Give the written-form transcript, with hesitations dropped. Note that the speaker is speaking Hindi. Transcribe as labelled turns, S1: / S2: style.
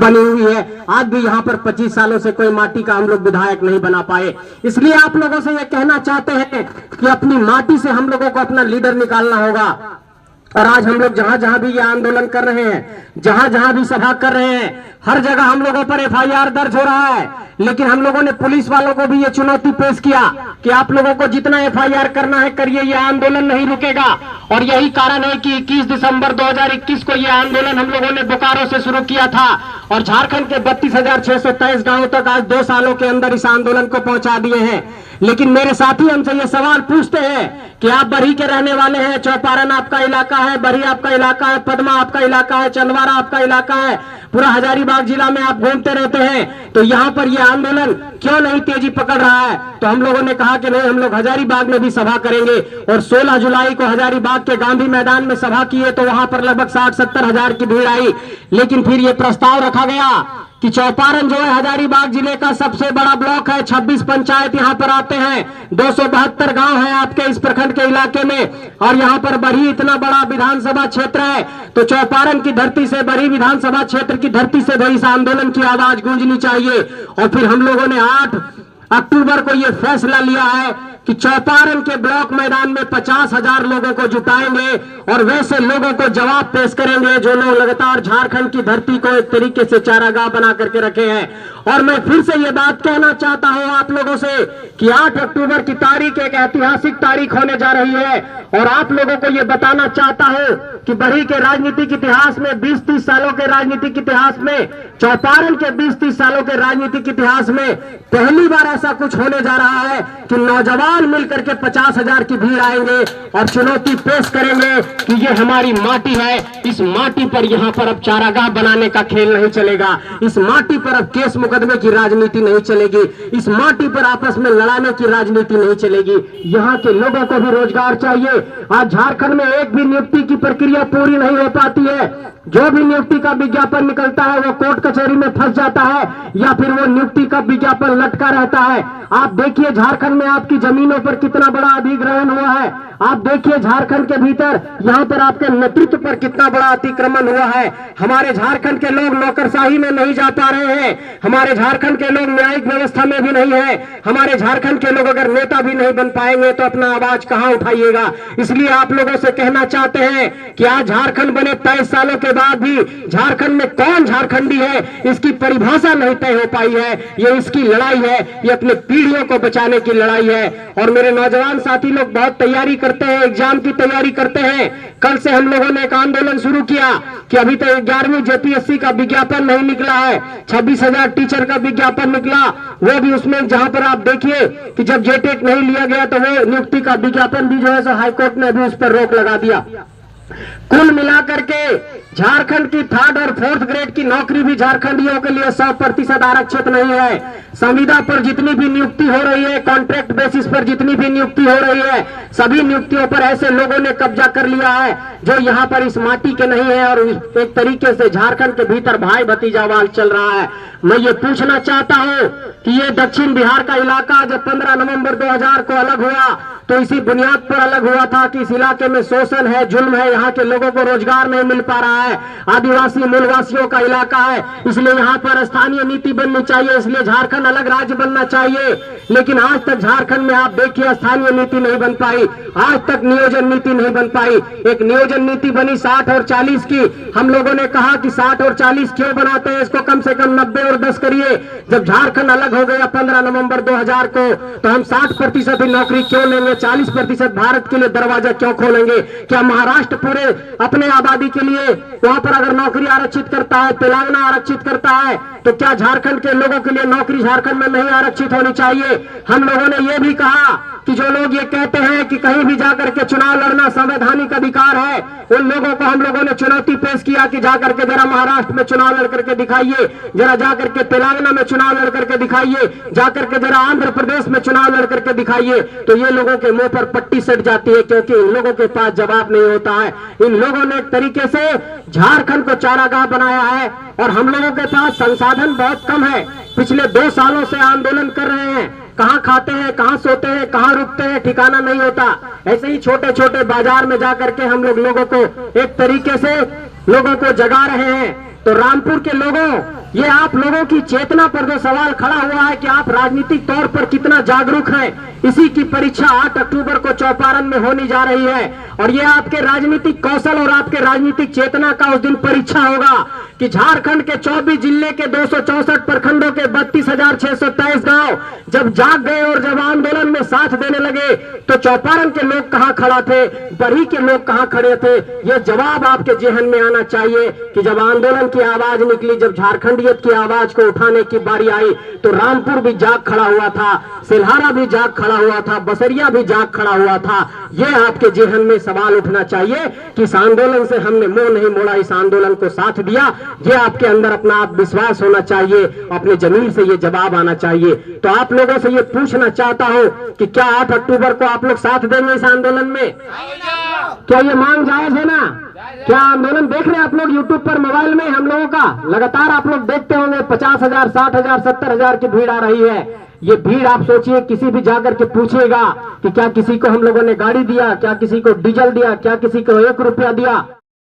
S1: बनी हुई है। आज भी यहाँ पर 25 सालों से कोई माटी का हम लोग विधायक नहीं बना पाए। इसलिए आप लोगों से ये कहना चाहते हैं कि अपनी माटी से हम लोगों को अपना लीडर निकालना होगा। और आज हम लोग जहां जहां भी ये आंदोलन कर रहे हैं, जहां जहां भी सभा कर रहे हैं, हर जगह हम लोगों पर FIR दर्ज हो रहा है। लेकिन हम लोगों ने पुलिस वालों को भी ये चुनौती पेश किया कि आप लोगों को जितना FIR करना है करिए, ये आंदोलन नहीं रुकेगा। और यही कारण है कि 21 दिसंबर 2021 को ये आंदोलन हम लोगों ने बोकारो से शुरू किया था और झारखंड के 32,623 गांवों तक आज 2 सालों के अंदर इस आंदोलन को पहुंचा दिए हैं। लेकिन मेरे साथी हमसे ये सवाल पूछते हैं कि आप बरही के रहने वाले हैं, चौपारण आपका इलाका है, बरही आपका इलाका है, पदमा आपका इलाका है, चंदवारा आपका इलाका है, पूरा हजारीबाग जिला में आप घूमते रहते हैं, तो यहाँ पर ये आंदोलन क्यों नहीं तेजी पकड़ रहा है? तो हम लोगों ने कहा कि नहीं, हम लोग हजारीबाग में भी सभा करेंगे। और 16 जुलाई को हजारीबाग के गांधी मैदान में सभा किए तो वहां पर लगभग 60-70 हजार की भीड़ आई। लेकिन फिर ये प्रस्ताव रखा गया कि चौपारण जो है हजारीबाग जिले का सबसे बड़ा ब्लॉक है, 26 पंचायत यहाँ पर आते हैं, 272 गांव है आपके इस प्रखंड के इलाके में, और यहाँ पर बरही इतना बड़ा विधानसभा क्षेत्र है, तो चौपारण की धरती से, बरही विधानसभा क्षेत्र की धरती से भी इस आंदोलन की आवाज गूंजनी चाहिए। और फिर हम लोगों ने 8 अक्टूबर को यह फैसला लिया है कि चौपारण के ब्लॉक मैदान में 50,000 लोगों को जुटाएंगे और वैसे लोगों को जवाब पेश करेंगे जो लोग लगातार झारखंड की धरती को एक तरीके से चारागाह बना करके रखे हैं। और मैं फिर से ये बात कहना चाहता हूं आप लोगों से कि 8 अक्टूबर की तारीख एक ऐतिहासिक तारीख होने जा रही है और आप लोगों को ये बताना चाहता हूं कि बरही के राजनीतिक इतिहास में, 20-30 सालों के राजनीतिक इतिहास में, चौपारण के 20-30 सालों के राजनीतिक इतिहास में पहली बार ऐसा कुछ होने जा रहा है कि नौजवान मिलकर के 50,000 की भीड़ आएंगे और चुनौती पेश करेंगे कि ये हमारी माटी है, इस माटी पर यहाँ पर अब चारागाह बनाने का खेल नहीं चलेगा, इस माटी पर अब केस मुकदमे की राजनीति नहीं चलेगी, इस माटी पर आपस में लड़ाने की राजनीति नहीं चलेगी। यहाँ के लोगों को भी रोजगार चाहिए। आज झारखंड में एक भी नियुक्ति की प्रक्रिया पूरी नहीं हो पाती है। जो भी नियुक्ति का विज्ञापन निकलता है वो कोर्ट कचहरी में फंस जाता है या फिर वो नियुक्ति का विज्ञापन लटका रहता है। आप देखिए झारखंड में आपकी जमीनों पर कितना बड़ा अधिग्रहण हुआ है। आप देखिए झारखंड के भीतर यहाँ पर आपके नेतृत्व पर कितना बड़ा अतिक्रमण हुआ है। हमारे झारखंड के लोग नौकरशाही में नहीं जा पा रहे हैं, हमारे झारखंड के लोग न्यायिक व्यवस्था में भी नहीं है, हमारे झारखंड के लोग अगर नेता भी नहीं बन पाएंगे तो अपना आवाज कहां उठाइएगा। इसलिए आप लोगों से कहना चाहते हैं कि आज झारखंड बने 23 सालों के बाद भी झारखंड में कौन झारखंडी है इसकी परिभाषा नहीं तय हो पाई है। ये इसकी लड़ाई है, ये अपने पीढ़ियों को बचाने की लड़ाई है। और मेरे नौजवान साथी लोग बहुत तैयारी करते हैं, एग्जाम की तैयारी करते हैं। कल से हम लोगों ने एक आंदोलन शुरू किया कि अभी तक 11वीं JPSC का विज्ञापन नहीं निकला है, 26,000 टीचर का विज्ञापन निकला, वो भी उसमें जहां पर आप देखिए कि जब JTET नहीं लिया गया तो वो नियुक्ति का विज्ञापन भी जो है सो हाईकोर्ट ने अभी उस पर रोक लगा दिया। कुल मिलाकर के झारखंड की 3rd और 4th ग्रेड की नौकरी भी झारखंडियों के लिए 100% आरक्षित नहीं है। संविदा पर जितनी भी नियुक्ति हो रही है, कॉन्ट्रैक्ट बेसिस पर जितनी भी नियुक्ति हो रही है, सभी नियुक्तियों पर ऐसे लोगों ने कब्जा कर लिया है जो यहाँ पर इस माटी के नहीं है और एक तरीके से झारखंड के भीतर भाई भतीजावाल चल रहा है। मैं ये पूछना चाहता हूँ कि ये दक्षिण बिहार का इलाका जब 15 नवंबर 2000 को अलग हुआ तो इसी बुनियाद पर अलग हुआ था कि इस इलाके में शोषण है, जुल्म है, यहाँ के लोगों को रोजगार नहीं मिल पा रहा है, आदिवासी मूलवासियों का इलाका है, इसलिए यहाँ पर स्थानीय नीति बननी चाहिए, इसलिए झारखंड अलग राज्य बनना चाहिए। लेकिन आज तक झारखंड में आप देखिए स्थानीय नीति नहीं बन पाई, आज तक नियोजन नीति नहीं बन पाई। एक नियोजन नीति बनी 60 और 40 की। हम लोगों ने कहा कि 60 और 40 क्यों बनाते हैं, इसको कम से कम 90 और 10 करिए। जब झारखंड अलग हो गया 15 नवंबर 2000 को तो हम 60% ही नौकरी क्यों लेंगे, 40% भारत के लिए दरवाजा क्यों खोलेंगे? क्या महाराष्ट्र पूरे अपने आबादी के लिए वहां पर अगर नौकरी आरक्षित करता है, तेलंगाना आरक्षित करता है, तो क्या झारखंड के लोगों के लिए नौकरी झारखंड में नहीं आरक्षित होनी चाहिए? हम लोगों ने यह भी कहा कि जो लोग ये कहते हैं कि कहीं भी जाकर के चुनाव लड़ना संवैधानिक अधिकार है, उन लोगों को हम लोगों ने चुनौती पेश किया कि जाकर के जरा महाराष्ट्र में चुनाव लड़ करके दिखाइए, जरा जाकर के तेलंगाना में चुनाव लड़ करके दिखाइए, जाकर के जरा आंध्र प्रदेश में चुनाव लड़ करके दिखाइए। तो ये लोगों के मुंह पर पट्टी सट जाती है क्योंकि इन लोगों के पास जवाब नहीं होता है। इन लोगों ने एक तरीके से झारखंड को चारागाह बनाया है और हम लोगों के पास संसाधन बहुत कम है। पिछले 2 सालों से आंदोलन कर रहे हैं, कहां खाते हैं, कहां सोते हैं, कहां रुकते हैं, ठिकाना नहीं होता। ऐसे ही छोटे छोटे बाजार में जाकर के हम लोगों को एक तरीके से लोगों को जगा रहे हैं। तो रामपुर के लोगों ये आप लोगों की चेतना पर जो सवाल खड़ा हुआ है कि आप राजनीतिक तौर पर कितना जागरूक हैं, इसी की परीक्षा 8 अक्टूबर को चौपारण में होने जा रही है। और ये आपके राजनीतिक कौशल और आपके राजनीतिक चेतना का उस दिन परीक्षा होगा कि झारखंड के 24 जिले के 264 प्रखंडों के 32,623 गांव जब जाग गए और जब आंदोलन में साथ देने लगे तो चौपारण के लोग कहां खड़ा थे, बरही के लोग कहां खड़े थे। यह जवाब आपके जेहन में आना चाहिए कि जब आंदोलन की आवाज निकली, जब झारखंडियत की आवाज को उठाने की बारी आई तो रामपुर भी जाग खड़ा हुआ था, सिलहारा भी जाग खड़ा हुआ था, बसरिया भी जाग खड़ा हुआ था। यह आपके जेहन में सवाल उठना चाहिए कि इस आंदोलन से हमने मुंह नहीं मोड़ा, इस आंदोलन को साथ दिया। ये आपके अंदर अपना आत्मविश्वास होना चाहिए, अपने जमीन से ये जवाब आना चाहिए। तो आप लोगों से ये पूछना चाहता हूं कि क्या 8 अक्टूबर को आप लोग साथ देंगे इस आंदोलन में? क्या ये मांग जायज है ना? क्या आंदोलन देख रहे हैं आप लोग यूट्यूब पर, मोबाइल में हम लोगों का लगातार आप लोग देखते होंगे 50,000, 60,000, 70,000 की भीड़ आ रही है। ये भीड़ आप सोचिए, किसी भी जाकर के पूछिएगा कि क्या किसी को हम लोगों ने गाड़ी दिया, क्या किसी को डीजल दिया, क्या किसी को 1 रुपया दिया।